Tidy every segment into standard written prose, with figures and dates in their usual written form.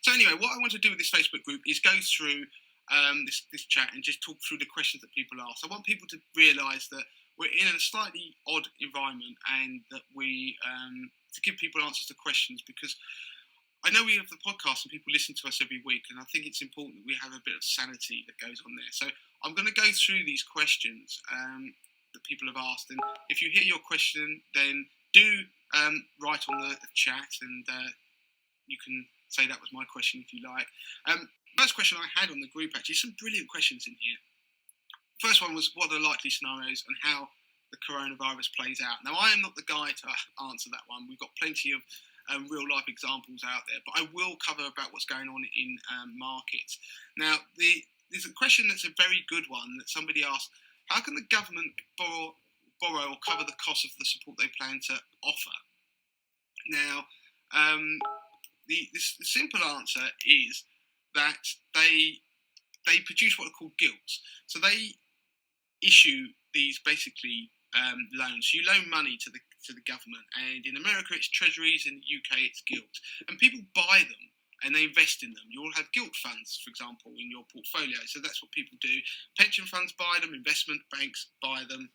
So anyway, what I want to do with this Facebook group is go through this chat and just talk through the questions that people ask. I want people to realise that we're in a slightly odd environment, and that we to give people answers to questions, because I know we have the podcast and people listen to us every week, and I think it's important that we have a bit of sanity that goes on there. So I'm going to go through these questions that people have asked, and if you hear your question, then do write on the chat, and you can say that was my question if you like. First question I had on the group, actually, some brilliant questions in here. First one was, what are the likely scenarios and how the coronavirus plays out? Now, I am not the guy to answer that one. We've got plenty of real life examples out there, but I will cover about what's going on in markets. Now, there's a question that's a very good one that somebody asked: how can the government borrow or cover the cost of the support they plan to offer? Now, the simple answer is that they produce what are called gilts. So they issue these basically loans. So you loan money to the government, and in America it's treasuries, in the UK it's gilts, and people buy them and they invest in them. You all have gilt funds, for example, in your portfolio. So that's what people do. Pension funds buy them, investment banks buy them,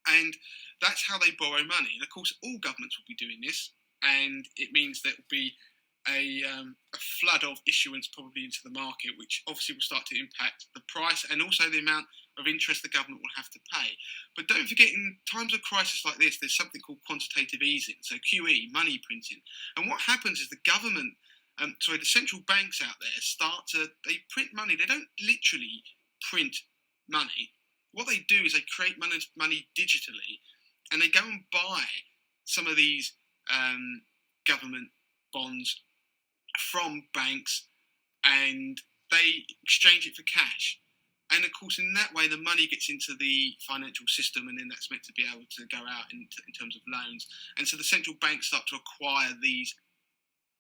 and that's how they borrow money. And of course, all governments will be doing this, and it means there will be a flood of issuance probably into the market, which obviously will start to impact the price and also the amount of interest the government will have to pay. But don't forget, in times of crisis like this, there's something called quantitative easing, so QE, money printing. And what happens is the government, the central banks out there they print money. They don't literally print money. What they do is they create money digitally, and they go and buy some of these government bonds from banks, and they exchange it for cash. And of course, in that way, the money gets into the financial system, and then that's meant to be able to go out in terms of loans. And so the central banks start to acquire these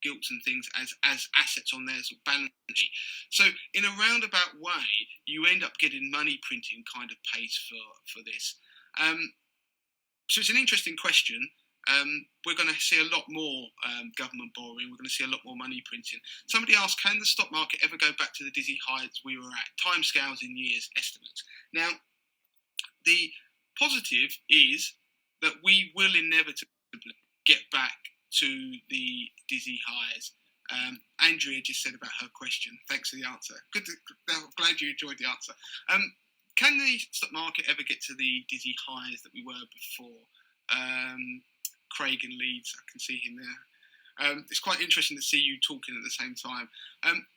gilts and things as assets on their sort of balance sheet. So in a roundabout way, you end up getting money printing kind of pace for this. So it's an interesting question. We're going to see a lot more government borrowing. We're going to see a lot more money printing. Somebody asked, can the stock market ever go back to the dizzy heights we were at? Timescales in years, estimates. Now, the positive is that we will inevitably get back to the dizzy highs. Andrea just said about her question. Thanks for the answer. I'm glad you enjoyed the answer. Can the stock market ever get to the dizzy highs that we were before? Craig in Leeds, I can see him there. It's quite interesting to see you talking at the same time.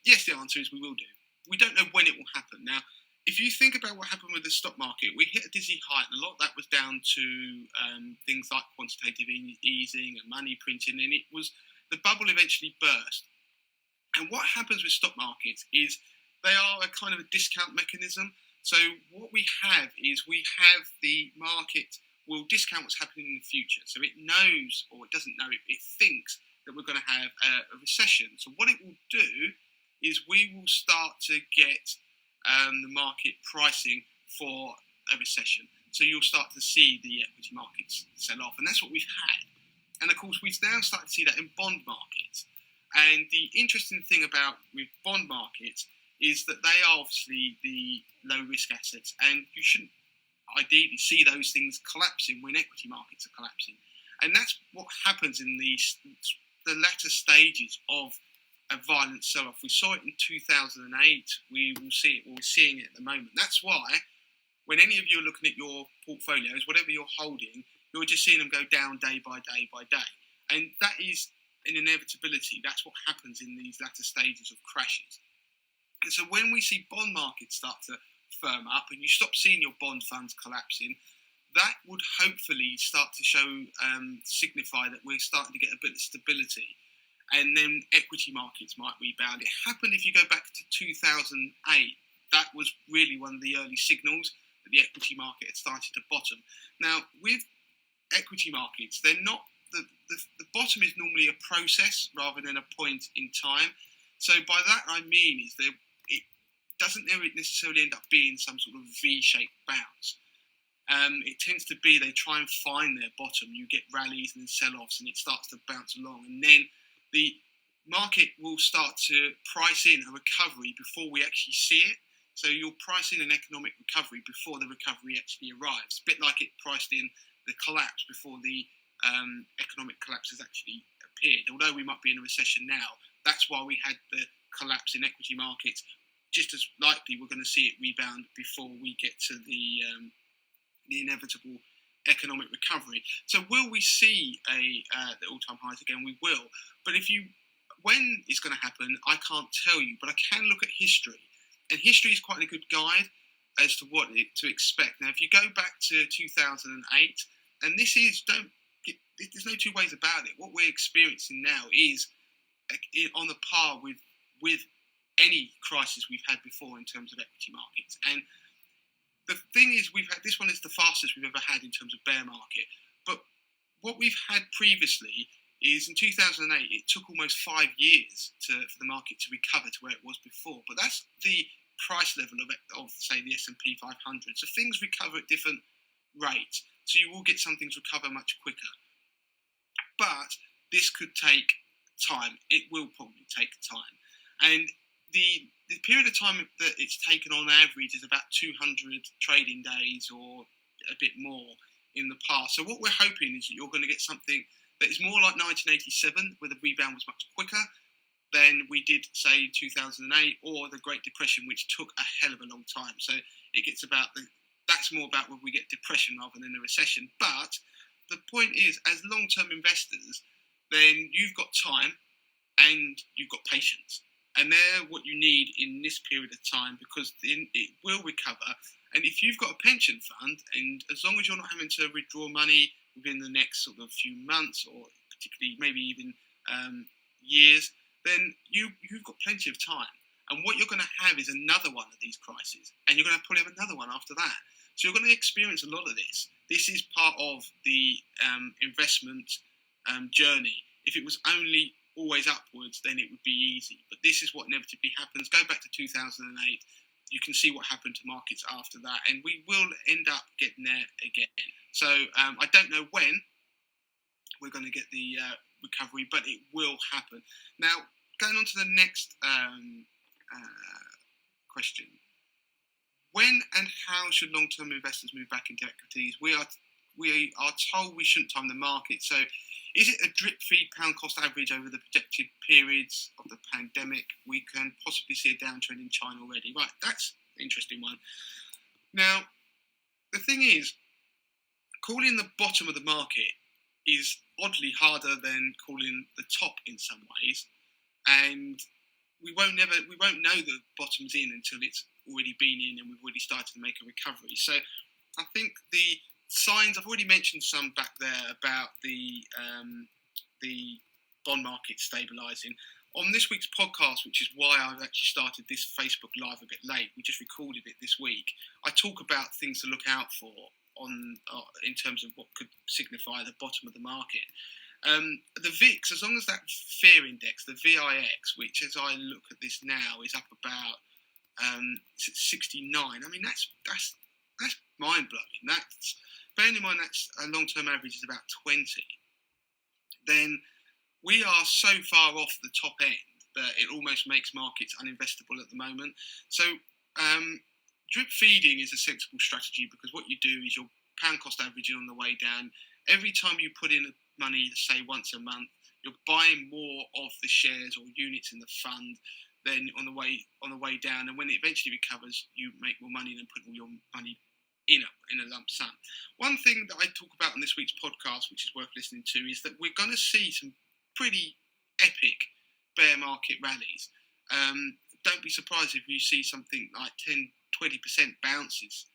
Yes, the answer is we will do. We don't know when it will happen. Now, if you think about what happened with the stock market, we hit a dizzy height, and a lot of that was down to things like quantitative easing and money printing, and the bubble eventually burst. And what happens with stock markets is they are a kind of a discount mechanism. So what we have is the market will discount what's happening in the future. So it knows, or it doesn't know, it thinks that we're going to have a recession. So what it will do is we will start to get the market pricing for a recession. So you'll start to see the equity markets sell off. And that's what we've had. And of course, we've now started to see that in bond markets. And the interesting thing with bond markets is that they are obviously the low risk assets, and you shouldn't ideally see those things collapsing when equity markets are collapsing. And that's what happens in the latter stages of a violent sell-off. We saw it in 2008. We will see it, or we're seeing it at the moment. That's why when any of you are looking at your portfolios, whatever you're holding, you're just seeing them go down day by day by day. And that is an inevitability. That's what happens in these latter stages of crashes. And so when we see bond markets start to firm up and you stop seeing your bond funds collapsing, that would hopefully start to signify that we're starting to get a bit of stability, and then equity markets might rebound. It happened, if you go back to 2008, that was really one of the early signals that the equity market had started to bottom. Now, with equity markets, they're not the bottom is normally a process rather than a point in time. So by that I mean is that it doesn't necessarily end up being some sort of V-shaped bounce. It tends to be they try and find their bottom. You get rallies and then sell-offs, and it starts to bounce along. And then the market will start to price in a recovery before we actually see it. So you'll price in an economic recovery before the recovery actually arrives, a bit like it priced in the collapse before the economic collapse has actually appeared. Although we might be in a recession now, that's why we had the collapse in equity markets. Just as likely, we're going to see it rebound before we get to the inevitable economic recovery. So will we see the all-time highs again? We will. But when it's going to happen, I can't tell you. But I can look at history, and history is quite a good guide as to what to expect. Now, if you go back to 2008, and there's no two ways about it. What we're experiencing now is on the par with any crisis we've had before in terms of equity markets. And the thing is, this one is the fastest we've ever had in terms of bear market. But what we've had previously is in 2008, it took almost 5 years for the market to recover to where it was before. But that's the price level of say, the S&P 500. So things recover at different rates. So you will get some things recover much quicker. But this could take time. It will probably take time. And the period of time that it's taken on average is about 200 trading days or a bit more in the past. So what we're hoping is that you're going to get something that is more like 1987, where the rebound was much quicker than we did, say, 2008, or the Great Depression, which took a hell of a long time. So it gets that's more about when we get depression rather than a recession. But the point is, as long-term investors, then you've got time and you've got patience. And they're what you need in this period of time, because it will recover. And if you've got a pension fund, and as long as you're not having to withdraw money within the next sort of few months, or particularly maybe even years, then you've got plenty of time. And what you're going to have is another one of these crises, and you're going to probably have another one after that. So you're going to experience a lot of this. This is part of the investment journey. If it was only always upwards, then it would be easy. But this is what inevitably happens. Go back to 2008. You can see what happened to markets after that, and we will end up getting there again. So I don't know when we're going to get the recovery, but it will happen. Now, going on to the next question. When and how should long-term investors move back into equities? We are told we shouldn't time the market. So is it a drip feed pound cost average over the projected periods of the pandemic? We can possibly see a downtrend in China already. Right, that's an interesting one. Now, the thing is, calling the bottom of the market is oddly harder than calling the top in some ways. And we won't know the bottom's in until it's already been in and we've already started to make a recovery. So I think the signs, I've already mentioned some back there about the bond market stabilising. On this week's podcast, which is why I've actually started this Facebook Live a bit late, we just recorded it this week, I talk about things to look out for in terms of what could signify the bottom of the market. The VIX, as long as that fear index, the VIX, which as I look at this now is up about 69. I mean, that's mind blowing. That's bearing in mind that's a long-term average is about 20. Then we are so far off the top end that it almost makes markets uninvestable at the moment. So drip feeding is a sensible strategy, because what you do is you're pound cost averaging on the way down. Every time you put in money, say once a month, you're buying more of the shares or units in the fund than on the way down. And when it eventually recovers, you make more money than put all your money in a lump sum. One thing that I talk about on this week's podcast, which is worth listening to, is that we're going to see some pretty epic bear market rallies. Don't be surprised if you see something like 10-20% bounces.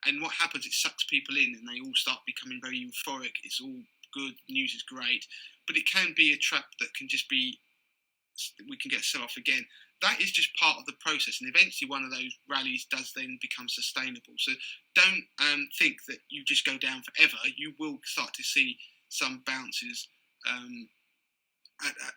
And what happens, it sucks people in and they all start becoming very euphoric. It's all good, news is great. But it can be a trap that can just be, we can get a sell-off again. That is just part of the process. And eventually one of those rallies does then become sustainable. So don't think that you just go down forever. You will start to see some bounces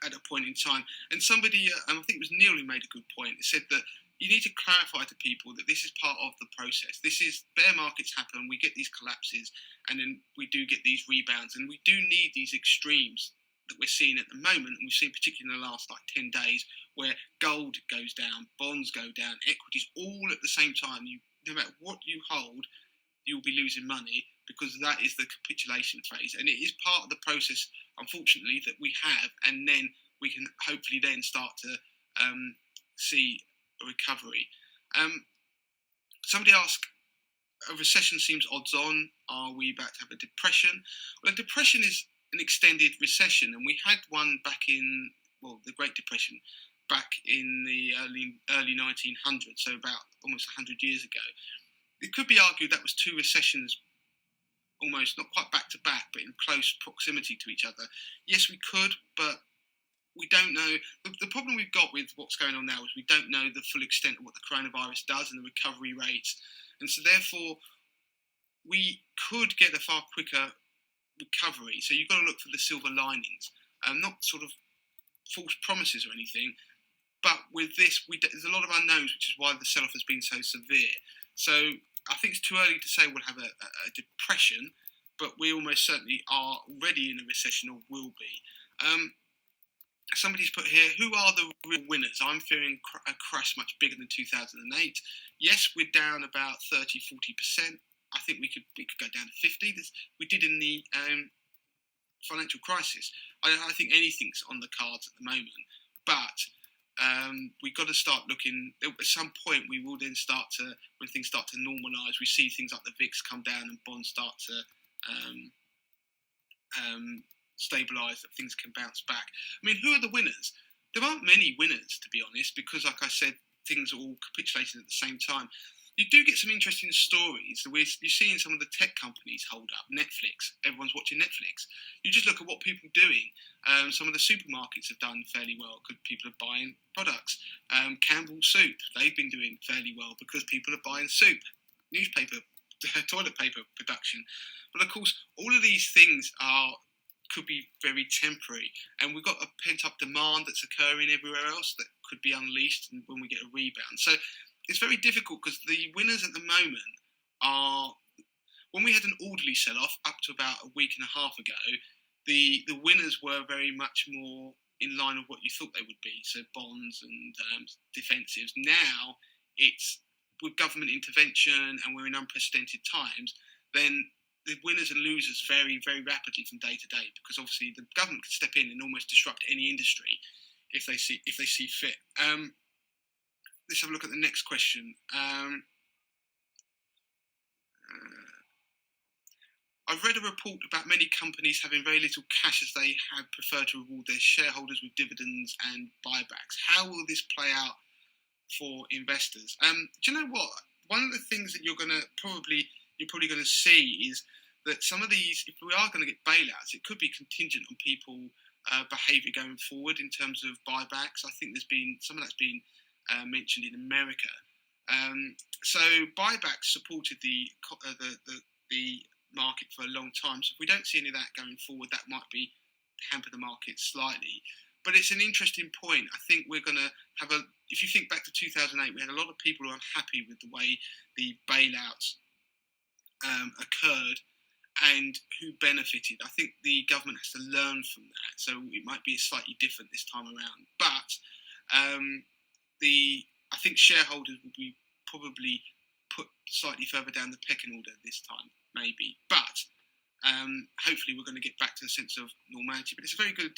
at a point in time. And somebody, I think it was Neil who made a good point. It said that you need to clarify to people that this is part of the process. This is, bear markets happen, we get these collapses, and then we do get these rebounds, and we do need these extremes that we're seeing at the moment, and we've seen particularly in the last 10 days, where gold goes down, bonds go down, equities all at the same time. No matter what you hold, you'll be losing money, because that is the capitulation phase, and it is part of the process, unfortunately, that we have, and then we can hopefully then start to see a recovery. Somebody asked, a recession seems odds on. Are we about to have a depression? Well, a depression is an extended recession, and we had one back in, the Great Depression, back in the early 1900s, so about almost 100 years ago. It could be argued that was two recessions, almost not quite back to back, but in close proximity to each other. Yes, we could, but we don't know. The problem we've got with what's going on now is we don't know the full extent of what the coronavirus does and the recovery rates. And so therefore, we could get a far quicker recovery. So you've got to look for the silver linings, not sort of false promises or anything. But with this, there's a lot of unknowns, which is why the sell-off has been so severe. So I think it's too early to say we'll have a depression, but we almost certainly are already in a recession, or will be. Somebody's put here, who are the real winners? I'm fearing a crash much bigger than 2008. Yes, we're down about 30, 40%. I think we could go down to 50. We did in the financial crisis. I think anything's on the cards at the moment. But we've got to start looking. At some point, we will then start to, when things start to normalise, we see things like the VIX come down and bonds start to stabilise, that things can bounce back. I mean, who are the winners? There aren't many winners, to be honest, because, like I said, things are all capitulating at the same time. You do get some interesting stories. You're seeing some of the tech companies hold up. Netflix, everyone's watching Netflix. You just look at what people are doing. Some of the supermarkets have done fairly well because people are buying products. Campbell's Soup, they've been doing fairly well because people are buying soup. Newspaper, toilet paper production. But of course, all of these things could be very temporary, and we've got a pent-up demand that's occurring everywhere else that could be unleashed when we get a rebound. So it's very difficult, because the winners at the moment are, when we had an orderly sell-off up to about a week and a half ago, the winners were very much more in line with what you thought they would be, so bonds and defensives. Now, it's with government intervention and we're in unprecedented times, then the winners and losers vary very rapidly from day to day, because obviously the government can step in and almost disrupt any industry if they see fit. Let's have a look at the next question. I've read a report about many companies having very little cash, as they have preferred to reward their shareholders with dividends and buybacks. How will this play out for investors? Do you know what? One of the things that you're probably going to see is that some of these, if we are going to get bailouts, it could be contingent on people behaviour going forward in terms of buybacks. I think there's been some of that's been mentioned in America. So buybacks supported the market for a long time. So if we don't see any of that going forward, that might be hamper the market slightly. But it's an interesting point. I think we're going to have if you think back to 2008, we had a lot of people who are unhappy with the way the bailouts occurred and who benefited. I think the government has to learn from that. So it might be slightly different this time around. But I think shareholders will be probably put slightly further down the pecking order this time, maybe. But hopefully we're going to get back to a sense of normality. But it's a very good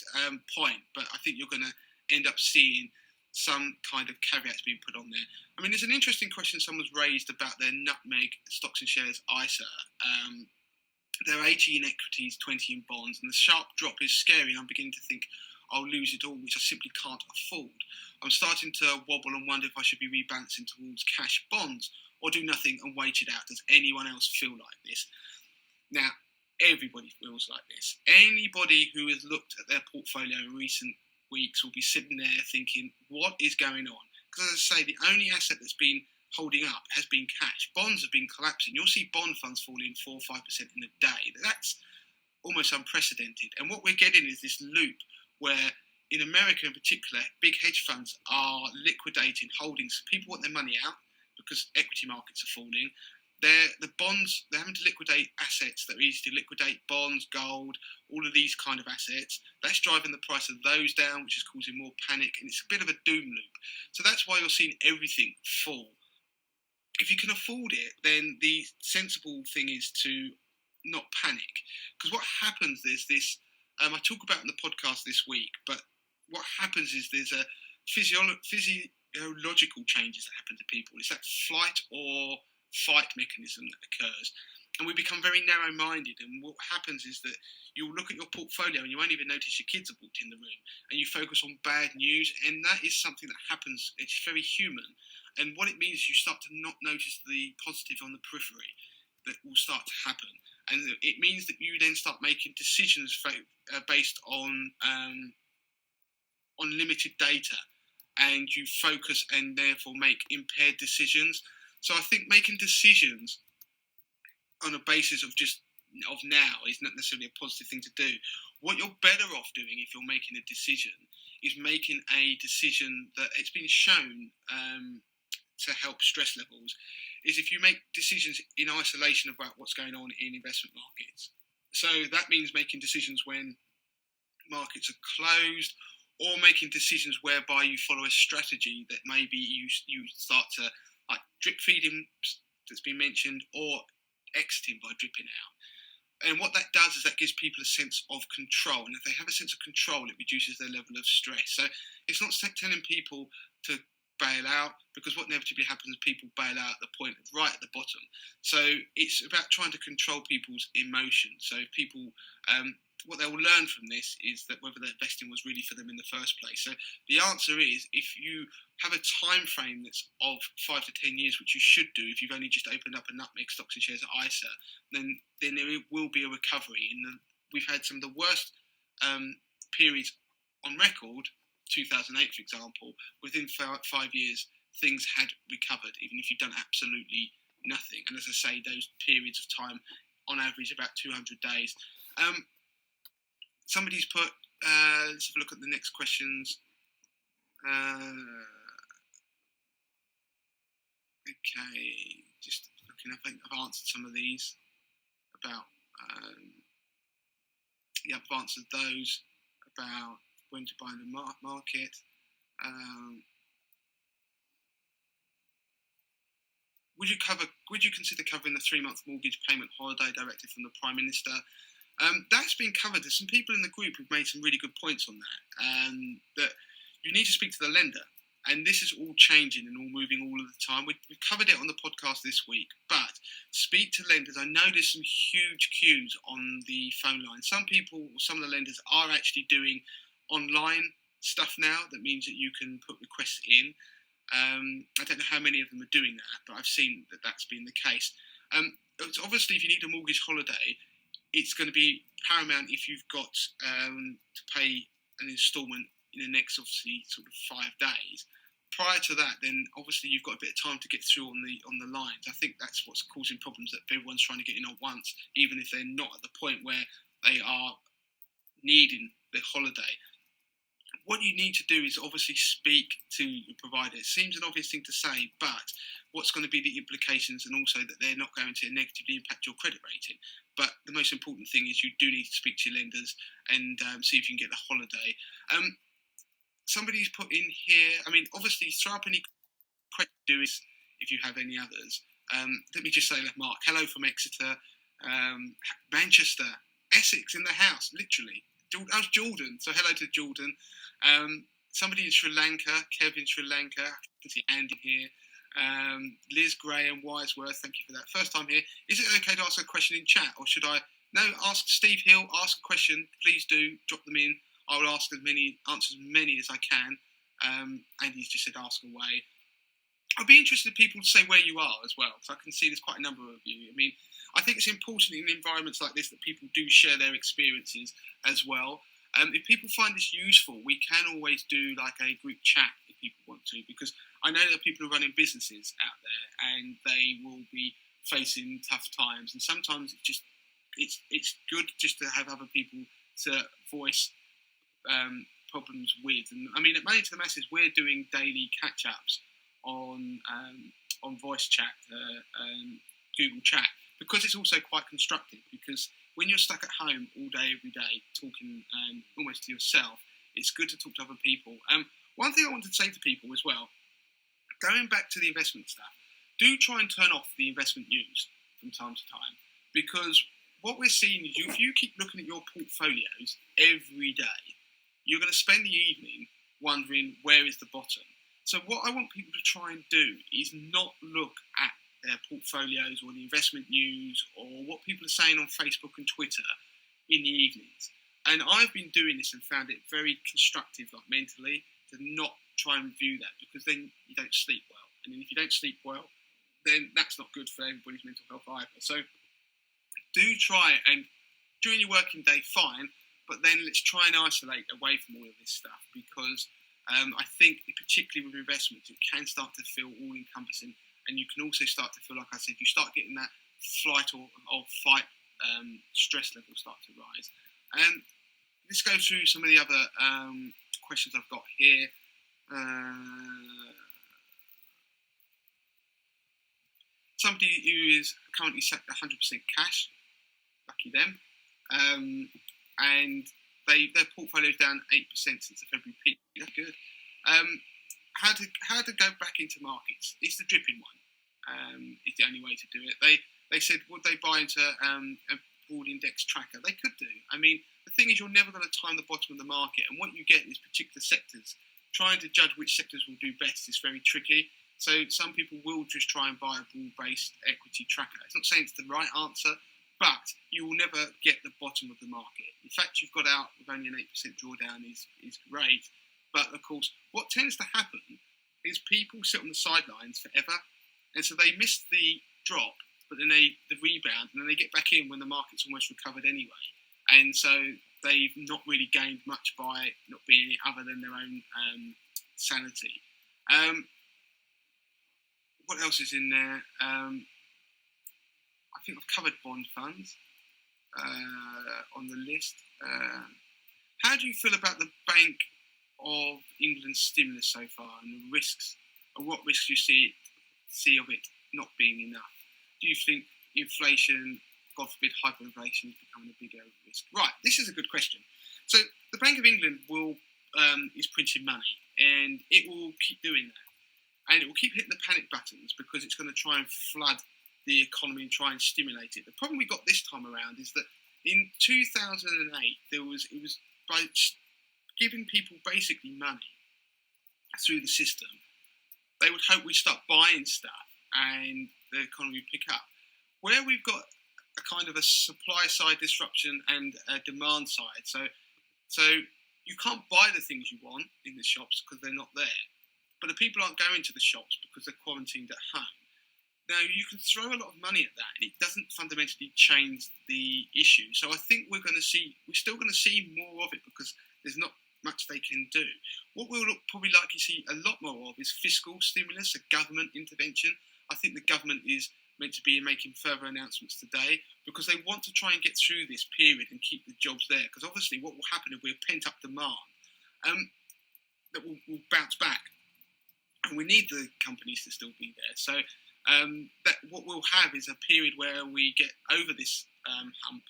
point. But I think you're going to end up seeing some kind of caveats being put on there. I mean, there's an interesting question someone's raised about their nutmeg stocks and shares ISA. They're 80 in equities, 20 in bonds, and the sharp drop is scary, and I'm beginning to think I'll lose it all, which I simply can't afford. I'm starting to wobble and wonder if I should be rebalancing towards cash bonds or do nothing and wait it out. Does anyone else feel like this? Now, everybody feels like this. Anybody who has looked at their portfolio in recent weeks will be sitting there thinking, what is going on? Because as I say, the only asset that's been holding up has been cash. Bonds have been collapsing. You'll see bond funds falling 4 or 5% in a day. That's almost unprecedented. And what we're getting is this loop where, in America in particular, big hedge funds are liquidating holdings. People want their money out because equity markets are falling. the bonds, they're having to liquidate assets that are easy to liquidate, bonds, gold, all of these kind of assets. That's driving the price of those down, which is causing more panic, and it's a bit of a doom loop. So that's why you're seeing everything fall. If you can afford it, then the sensible thing is to not panic. Because what happens is this, I talk about in the podcast this week, but what happens is there's a physiological changes that happen to people. It's that flight or fight mechanism that occurs. And we become very narrow-minded. And what happens is that you'll look at your portfolio and you won't even notice your kids have walked in the room. And you focus on bad news. And that is something that happens. It's very human. And what it means is you start to not notice the positive on the periphery that will start to happen. And it means that you then start making decisions based on limited data. And you focus and therefore make impaired decisions. So I think making decisions on a basis of now is not necessarily a positive thing to do. What you're better off doing if you're making a decision is making a decision that it's been shown to help stress levels, is if you make decisions in isolation about what's going on in investment markets. So that means making decisions when markets are closed, or making decisions whereby you follow a strategy that maybe you start to, like drip feeding that's been mentioned, or exiting by dripping out. And what that does is that gives people a sense of control. And if they have a sense of control, it reduces their level of stress. So it's not telling people to bail out, because what inevitably happens is people bail out at the point right at the bottom. So it's about trying to control people's emotions. So if people, what they will learn from this is that whether their investing was really for them in the first place. So the answer is, if you have a time frame that's of 5 to 10 years, which you should do if you've only just opened up a nutmeg stocks and shares at ISA, then there will be a recovery. And we've had some of the worst periods on record, 2008 for example. Within 5 years things had recovered, even if you've done absolutely nothing. And as I say, those periods of time on average about 200 days. Somebody's put, let's have a look at the next questions. Okay, just looking, I think I've answered some of these about, I've answered those about when to buy in the market. Would you consider covering the 3-month mortgage payment holiday directive from the Prime Minister? That's been covered. There's some people in the group who've made some really good points on that. That you need to speak to the lender, and this is all changing and all moving all of the time. We've covered it on the podcast this week, but speak to lenders. I know there's some huge queues on the phone line. Some of the lenders are actually doing online stuff now. That means that you can put requests in. I don't know how many of them are doing that, but I've seen that that's been the case. It's obviously, if you need a mortgage holiday, it's going to be paramount if you've got to pay an instalment in the next, obviously, sort of 5 days. Prior to that, then obviously you've got a bit of time to get through on the lines. I think that's what's causing problems, that everyone's trying to get in at once, even if they're not at the point where they are needing the holiday. What you need to do is obviously speak to your provider. It seems an obvious thing to say, but what's going to be the implications, and also that they're not going to negatively impact your credit rating. But the most important thing is you do need to speak to your lenders and see if you can get the holiday. Somebody's put in here, obviously throw up any questions if you have any others. Let me just say that, Mark, hello from Exeter, Manchester, Essex in the house, literally. That was Jordan, so hello to Jordan. Somebody in Sri Lanka, Kev in Sri Lanka, I can see Andy here. Liz Gray and Wiseworth, thank you for that. First time here. Is it okay to ask a question in chat, or should I? No, ask Steve Hill, ask a question. Please do, drop them in. I will answer as many as I can. Andy's just said ask away. I'd be interested in people to say where you are as well, because I can see there's quite a number of you. I think it's important in environments like this that people do share their experiences as well. If people find this useful, we can always do like a group chat if people want to, because I know there are people who are running businesses out there and they will be facing tough times, and sometimes it's good just to have other people to voice problems with. And at Money to the Masses, we're doing daily catch-ups on voice chat. Google chat, because it's also quite constructive. Because when you're stuck at home all day, every day, talking almost to yourself, it's good to talk to other people. One thing I wanted to say to people as well, going back to the investment stuff, do try and turn off the investment news from time to time, because what we're seeing is if you keep looking at your portfolios every day, you're going to spend the evening wondering where is the bottom. So what I want people to try and do is not look at their portfolios or the investment news or what people are saying on Facebook and Twitter in the evenings. And I've been doing this and found it very constructive, like mentally, to not try and review that, because then you don't sleep well. And then if you don't sleep well, then that's not good for everybody's mental health either. So do try, and during your working day, fine, but then let's try and isolate away from all of this stuff, because I think, particularly with investments, it can start to feel all-encompassing, and you can also start to feel, like I said, you start getting that flight or fight stress level start to rise. Let's go through some of the other questions I've got here. Somebody who is currently set 100% cash, lucky them, and their portfolio is down 8% since the February peak. That's good. How to go back into markets? It's the dripping one. It's the only way to do it. They said, would they buy into a broad index tracker? They could do. I mean, the thing is, you're never going to time the bottom of the market, and what you get is particular sectors. Trying to judge which sectors will do best is very tricky. So some people will just try and buy a broad-based equity tracker. It's not saying it's the right answer, but you will never get the bottom of the market. In fact, you've got out with only an 8% drawdown is great. But of course, what tends to happen is people sit on the sidelines forever, and so they miss the drop, but then the rebound, and then they get back in when the market's almost recovered anyway. And so they've not really gained much by not being other than their own sanity. What else is in there? I think I've covered bond funds on the list. How do you feel about the Bank of England's stimulus so far, and the risks, and what risks you see of it not being enough? Do you think inflation, God forbid hyperinflation, is becoming a bigger risk? Right, this is a good question. So the Bank of England is printing money, and it will keep doing that. And it will keep hitting the panic buttons, because it's going to try and flood the economy and try and stimulate it. The problem we got this time around is that in 2008, it was by giving people basically money through the system, they would hope we'd start buying stuff and the economy would pick up. Where we've got a kind of a supply side disruption and a demand side, so you can't buy the things you want in the shops because they're not there. But the people aren't going to the shops because they're quarantined at home. Now, you can throw a lot of money at that, and it doesn't fundamentally change the issue. So I think we're still going to see more of it, because there's not much they can do. What we'll probably likely see a lot more of is fiscal stimulus, a government intervention. I think the government is meant to be making further announcements today, because they want to try and get through this period and keep the jobs there. Because obviously what will happen if we have pent-up demand that will bounce back. And we need the companies to still be there. So that what we'll have is a period where we get over this hump,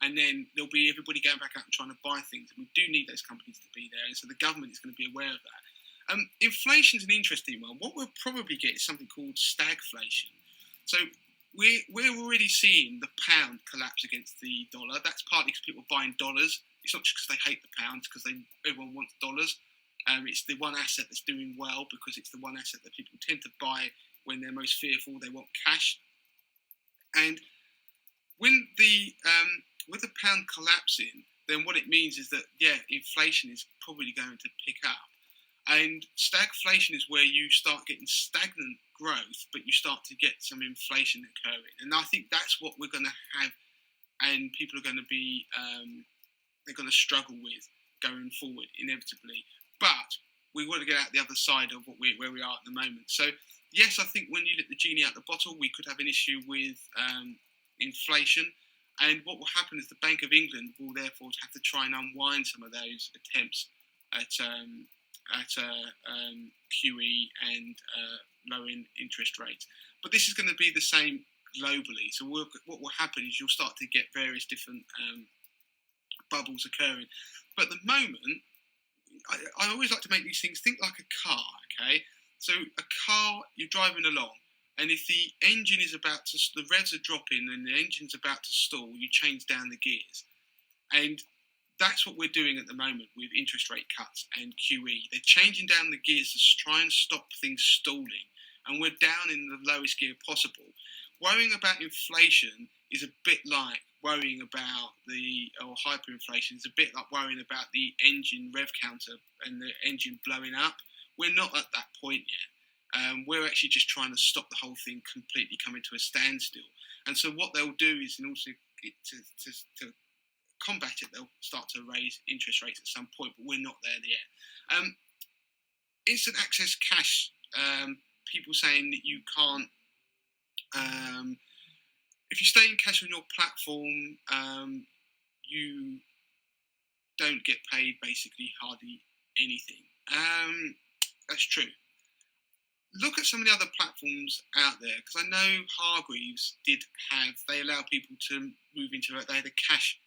and then there'll be everybody going back out and trying to buy things. And we do need those companies to be there, and so the government is going to be aware of that. Inflation's an interesting one. What we'll probably get is something called stagflation. So we're already seeing the pound collapse against the dollar. That's partly because people are buying dollars. It's not just because they hate the pound, it's because everyone wants dollars. It's the one asset that's doing well, because it's the one asset that people tend to buy when they're most fearful. They want cash. And when with the pound collapsing, then what it means is that, inflation is probably going to pick up. And stagflation is where you start getting stagnant growth, but you start to get some inflation occurring. And I think that's what we're going to have, and people are going to be, they're going to struggle with going forward, inevitably. But we want to get out the other side of where we are at the moment. So, yes, I think when you let the genie out the bottle, we could have an issue with inflation. And what will happen is the Bank of England will therefore have to try and unwind some of those attempts at QE and lowering interest rates. But this is going to be the same globally. So what will happen is you'll start to get various different bubbles occurring. But at the moment, I always like to make these things, think like a car, okay? So a car, you're driving along, and if the engine is the revs are dropping and the engine's about to stall, you change down the gears. And that's what we're doing at the moment with interest rate cuts and QE. They're changing down the gears to try and stop things stalling. And we're down in the lowest gear possible. Worrying about inflation is a bit like worrying about or hyperinflation is a bit like worrying about the engine rev counter and the engine blowing up. We're not at that point yet. We're actually just trying to stop the whole thing completely coming to a standstill. And so what they'll do is, in order to combat it, they'll start to raise interest rates at some point, but we're not there yet. Instant access cash, people saying that you can't, if you stay in cash on your platform, you don't get paid basically hardly anything. That's true. Look at some of the other platforms out there, because I know Hargreaves they allow people to move into it. They had a cash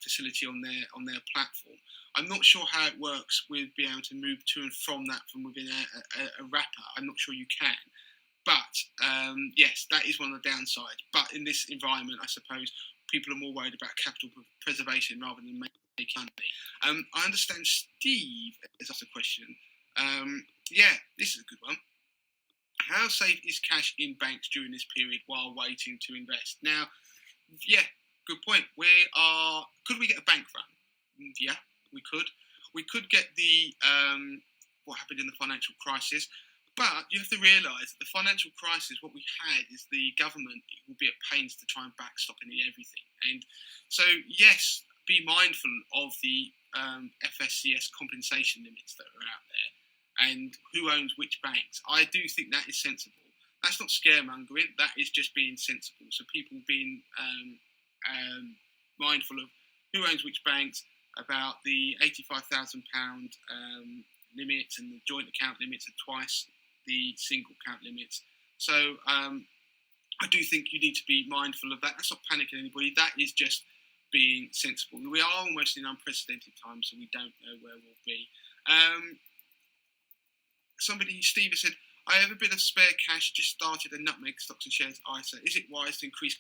facility on their platform. I'm not sure how it works with being able to move to and from that from within a wrapper. I'm not sure you can. But yes, that is one of the downsides. But in this environment, I suppose people are more worried about capital preservation rather than making money. I understand Steve has asked a question. Yeah, this is a good one. How safe is cash in banks during this period while waiting to invest? Now, yeah, good point. Could we get a bank run? Yeah, we could. We could get the what happened in the financial crisis. But you have to realise that the financial crisis, what we had is the government will be at pains to try and backstop everything. And so, yes, be mindful of the FSCS compensation limits that are out there and who owns which banks. I do think that is sensible. That's not scaremongering. That is just being sensible. So people being mindful of who owns which banks, about the £85,000 limits, and the joint account limits are twice the single account limits. So I do think you need to be mindful of that. That's not panicking anybody. That is just being sensible. We are almost in unprecedented times, so we don't know where we'll be. Steve said, I have a bit of spare cash, just started a Nutmeg Stocks and Shares ISA. Is it wise to increase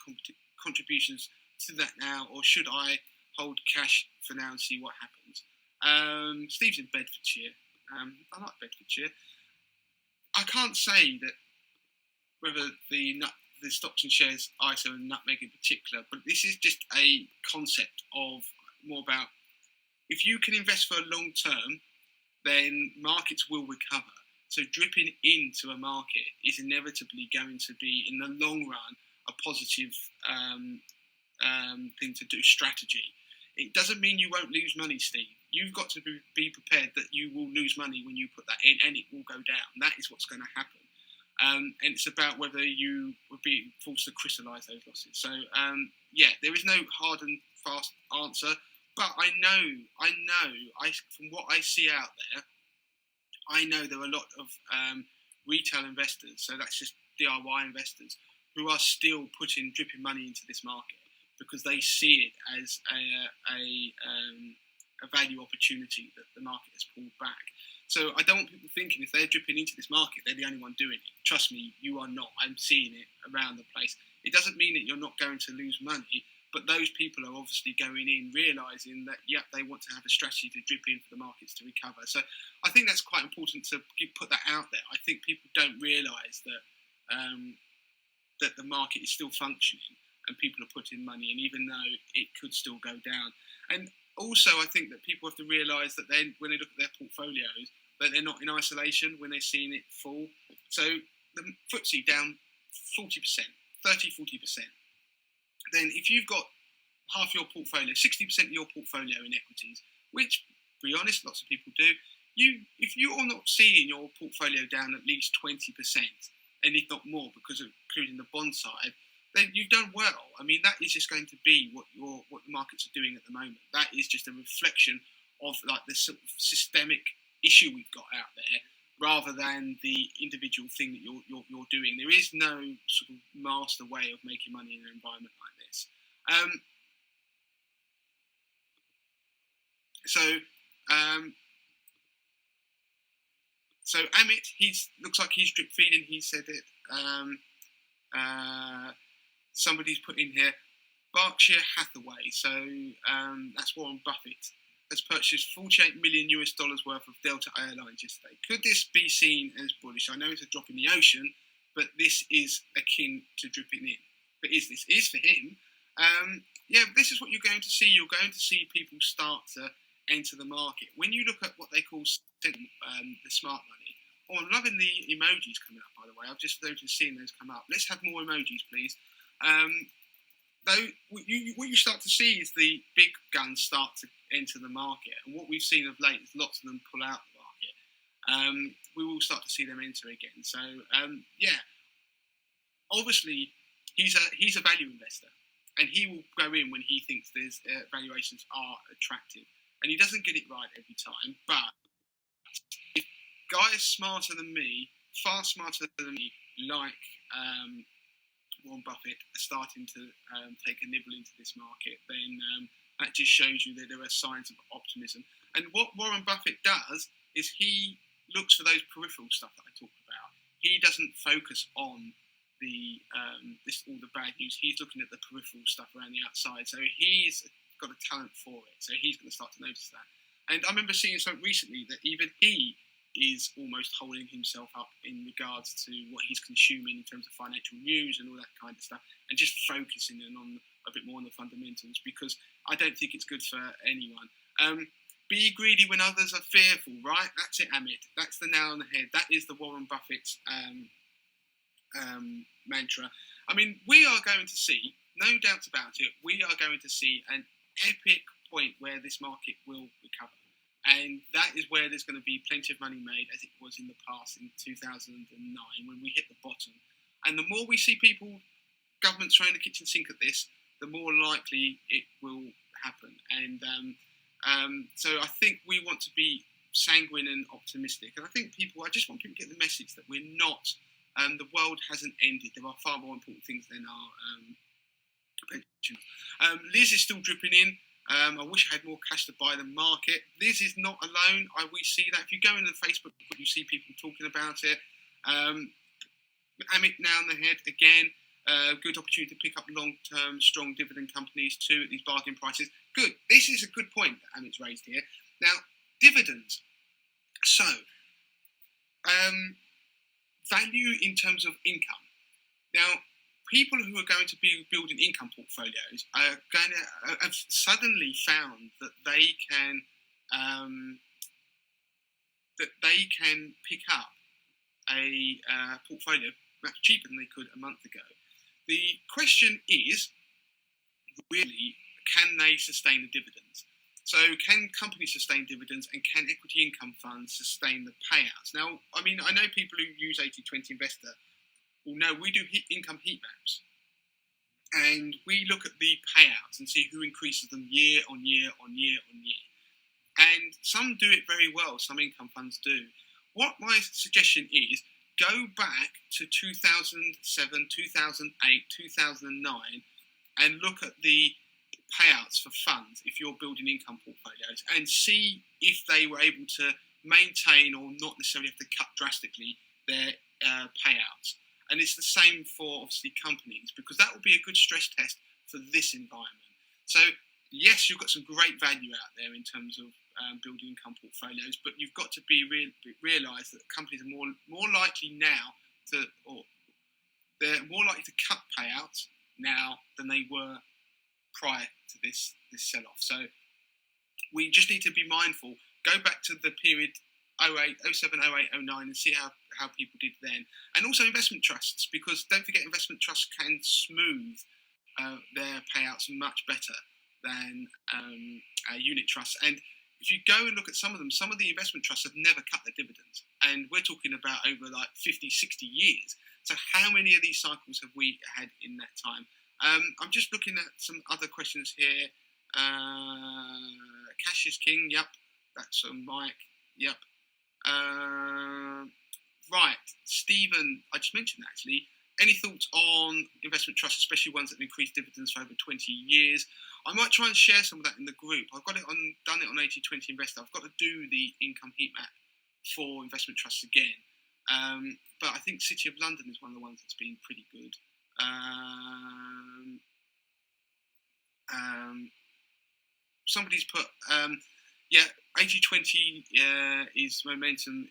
contributions to that now, or should I hold cash for now and see what happens? Steve's in Bedfordshire. I like Bedfordshire. I can't say that whether the Stocks and Shares ISA and Nutmeg in particular, but this is just a concept of more about if you can invest for a long term, then markets will recover. So dripping into a market is inevitably going to be, in the long run, a positive thing to do, strategy. It doesn't mean you won't lose money, Steve. You've got to be prepared that you will lose money when you put that in, and it will go down. That is what's going to happen. And it's about whether you would be forced to crystallize those losses. So, yeah, there is no hard and fast answer. But I know, from what I see out there, I know there are a lot of retail investors, so that's just DIY investors, who are still dripping money into this market because they see it as a value opportunity that the market has pulled back. So I don't want people thinking if they're dripping into this market, they're the only one doing it. Trust me, you are not. I'm seeing it around the place. It doesn't mean that you're not going to lose money, but those people are obviously going in realising that, yeah, they want to have a strategy to drip in for the markets to recover. So I think that's quite important to put that out there. I think people don't realise that that the market is still functioning and people are putting money in, even though it could still go down. And also, I think that people have to realise that then when they look at their portfolios, that they're not in isolation when they're seeing it fall. So the FTSE down 40%, 30-40%. Then if you've got half your portfolio, 60% of your portfolio in equities, which, to be honest, lots of people do, if you're not seeing your portfolio down at least 20%, and if not more, because of including the bond side, then you've done well. I mean, that is just going to be what the markets are doing at the moment. That is just a reflection of like the sort of systemic issue we've got out there, rather than the individual thing that you're doing. There is no sort of master way of making money in an environment like this. So Amit, looks like he's drip feeding. He said it. Somebody's put in here, Berkshire Hathaway. So that's Warren Buffett has purchased $48 million worth of Delta Airlines yesterday. Could this be seen as bullish? I know it's a drop in the ocean, but this is akin to dripping in. But is this? It is for him. This is what you're going to see. You're going to see people start to enter the market. When you look at what they call the smart money, I'm loving the emojis coming up, by the way. I've just noticed seeing those come up. Let's have more emojis, please. What you start to see is the big guns start to enter the market. And what we've seen of late is lots of them pull out the market. We will start to see them enter again. So, obviously, he's a value investor. And he will go in when he thinks there's valuations are attractive. And he doesn't get it right every time. But if guys smarter than me, far smarter than me, like Warren Buffett, are starting to take a nibble into this market, then that just shows you that there are signs of optimism. And what Warren Buffett does is he looks for those peripheral stuff that I talked about. He doesn't focus on all the bad news. He's looking at the peripheral stuff around the outside. So he's got a talent for it. So he's going to start to notice that. And I remember seeing something recently that even he is almost holding himself up in regards to what he's consuming in terms of financial news and all that kind of stuff, and just focusing in on a bit more on the fundamentals, because I don't think it's good for anyone. Be greedy when others are fearful, right? That's it, Amit. That's the nail on the head. That is the Warren Buffett mantra. I mean, we are going to see, no doubts about it, we are going to see an epic point where this market will recover. And that is where there's going to be plenty of money made, as it was in the past in 2009 when we hit the bottom. And the more we see governments throwing the kitchen sink at this, the more likely it will happen. And so I think we want to be sanguine and optimistic. And I just want people to get the message that we're not, the world hasn't ended. There are far more important things than our pensions. Liz is still dripping in. I wish I had more cash to buy the market. Liz is not alone. We see that. If you go into the Facebook group, you see people talking about it. Amit now on the head again. Good opportunity to pick up long-term, strong dividend companies too at these bargain prices. Good. This is a good point that Amit's raised here. Now, dividends. So, value in terms of income. Now, people who are going to be building income portfolios are going to have suddenly found that they can pick up a portfolio much cheaper than they could a month ago. The question is, really, can they sustain the dividends? So can companies sustain dividends, and can equity income funds sustain the payouts? Now, I mean, I know people who use 80/20 Investor will know we do income heat maps. And we look at the payouts and see who increases them year on year on year on year. And some do it very well, some income funds do. What my suggestion is, go back to 2007, 2008, 2009, and look at the payouts for funds if you're building income portfolios, and see if they were able to maintain or not necessarily have to cut drastically their payouts. And it's the same for, obviously, companies, because that will be a good stress test for this environment. So, yes, you've got some great value out there in terms of building income portfolios, but you've got to realise that companies are more likely now they're more likely to cut payouts now than they were prior to this sell-off. So we just need to be mindful. Go back to the period 07, 08, 09 and see how people did then. And also investment trusts, because don't forget investment trusts can smooth their payouts much better than unit trusts. And if you go and look at some of the investment trusts have never cut their dividends. And we're talking about over like 50, 60 years. So how many of these cycles have we had in that time? I'm just looking at some other questions here. Cash is king. Yep. That's Mike. Yep. Right, Stephen, I just mentioned that actually. Any thoughts on investment trusts, especially ones that have increased dividends for over 20 years? I might try and share some of that in the group. I've done it on 80/20 Investor. I've got to do the income heat map for investment trusts again. But I think City of London is one of the ones that's been pretty good. Somebody's put, 80/20 is momentum.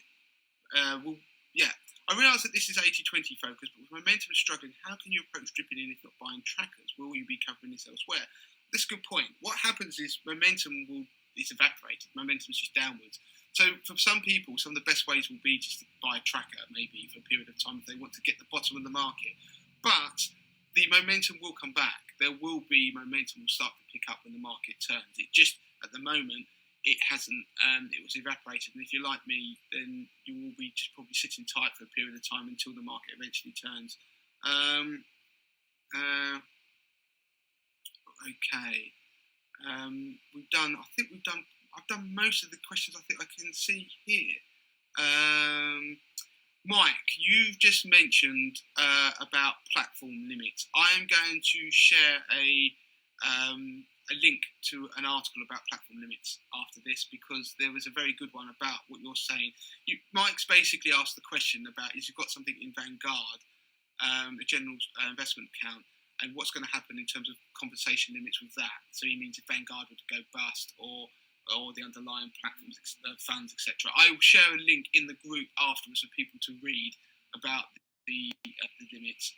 I realise that this is 80/20 focus, but with momentum struggling, how can you approach dripping in if not buying trackers? Will you be covering this elsewhere? That's a good point. What happens is momentum is evaporated. Momentum is just downwards. So for some people, some of the best ways will be just to buy a tracker, maybe for a period of time if they want to get the bottom of the market. But the momentum will come back. There will be momentum will start to pick up when the market turns. It just, at the moment, it hasn't, it was evaporated. And if you're like me, then you will be just probably sitting tight for a period of time until the market eventually turns. Okay. I've done most of the questions I think I can see here. Mike, you've just mentioned about platform limits. I am going to share a link to an article about platform limits after this, because there was a very good one about what you're saying. Mike's basically asked the question about, is you've got something in Vanguard, a general investment account, and what's going to happen in terms of compensation limits with that. So he means if Vanguard were to go bust, or the underlying platforms, funds, etc. I will share a link in the group afterwards for people to read about the limits.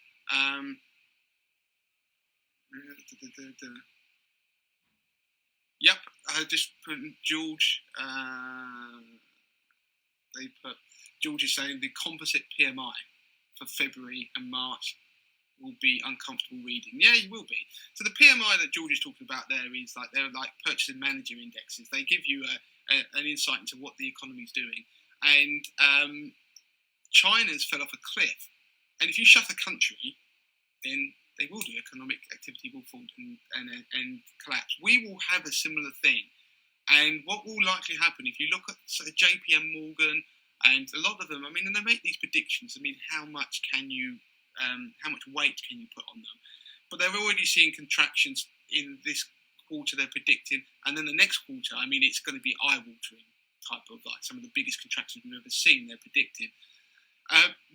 Yep, I just put George. George is saying the Composite PMI for February and March will be uncomfortable reading. Yeah, you will be. So the PMI that George is talking about there is they're like purchasing manager indexes. They give you an insight into what the economy is doing. And China's fell off a cliff. And if you shut a country, then they will do. Economic activity will fall and collapse. We will have a similar thing. And what will likely happen if you look at JPM Morgan and a lot of them, and they make these predictions. How much weight can you put on them? But they're already seeing contractions in this quarter they're predicting, and then the next quarter, it's going to be eye-watering type of some of the biggest contractions we've ever seen, they're predicting.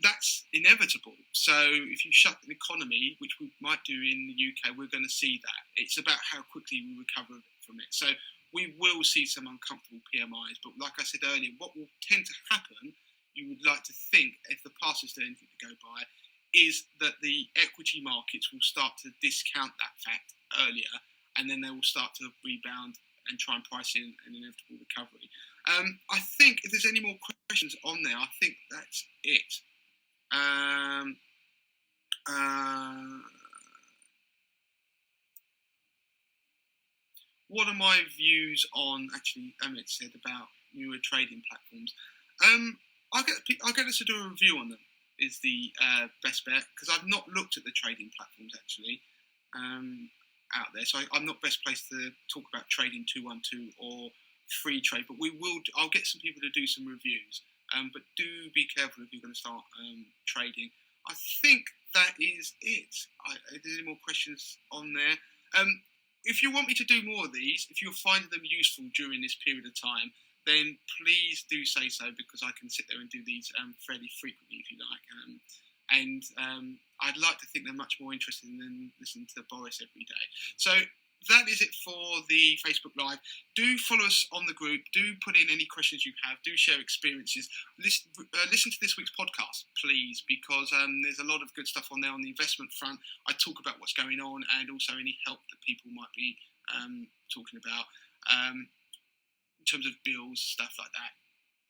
That's inevitable. So if you shut the economy, which we might do in the UK, we're going to see that. It's about how quickly we recover from it. So we will see some uncomfortable PMIs, but like I said earlier, what will tend to happen, you would like to think, if the past is anything to go by, is that the equity markets will start to discount that fact earlier, and then they will start to rebound and try and price in an inevitable recovery. I think if there's any more questions on there, I think that's it. What are my views on, actually, Emmett said about newer trading platforms? I'll get us to do a review on them, is the best bet, because I've not looked at the trading platforms actually out there, so I'm not best placed to talk about trading 212 or free trade, but I'll get some people to do some reviews, but do be careful if you're going to start trading. I think that is it. If there's any more questions on there, if you want me to do more of these, if you're finding them useful during this period of time, then please do say so, because I can sit there and do these fairly frequently if you like. I'd like to think they're much more interesting than listening to Boris every day. So that is it for the Facebook Live. Do follow us on the group. Do put in any questions you have. Do share experiences. Listen to this week's podcast, please, because there's a lot of good stuff on there on the investment front. I talk about what's going on and also any help that people might be talking about in terms of bills, stuff like that.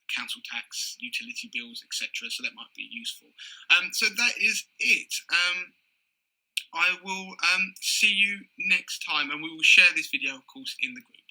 Council tax, utility bills, etc. So that might be useful. So that is it. I will see you next time, and we will share this video, of course, in the group.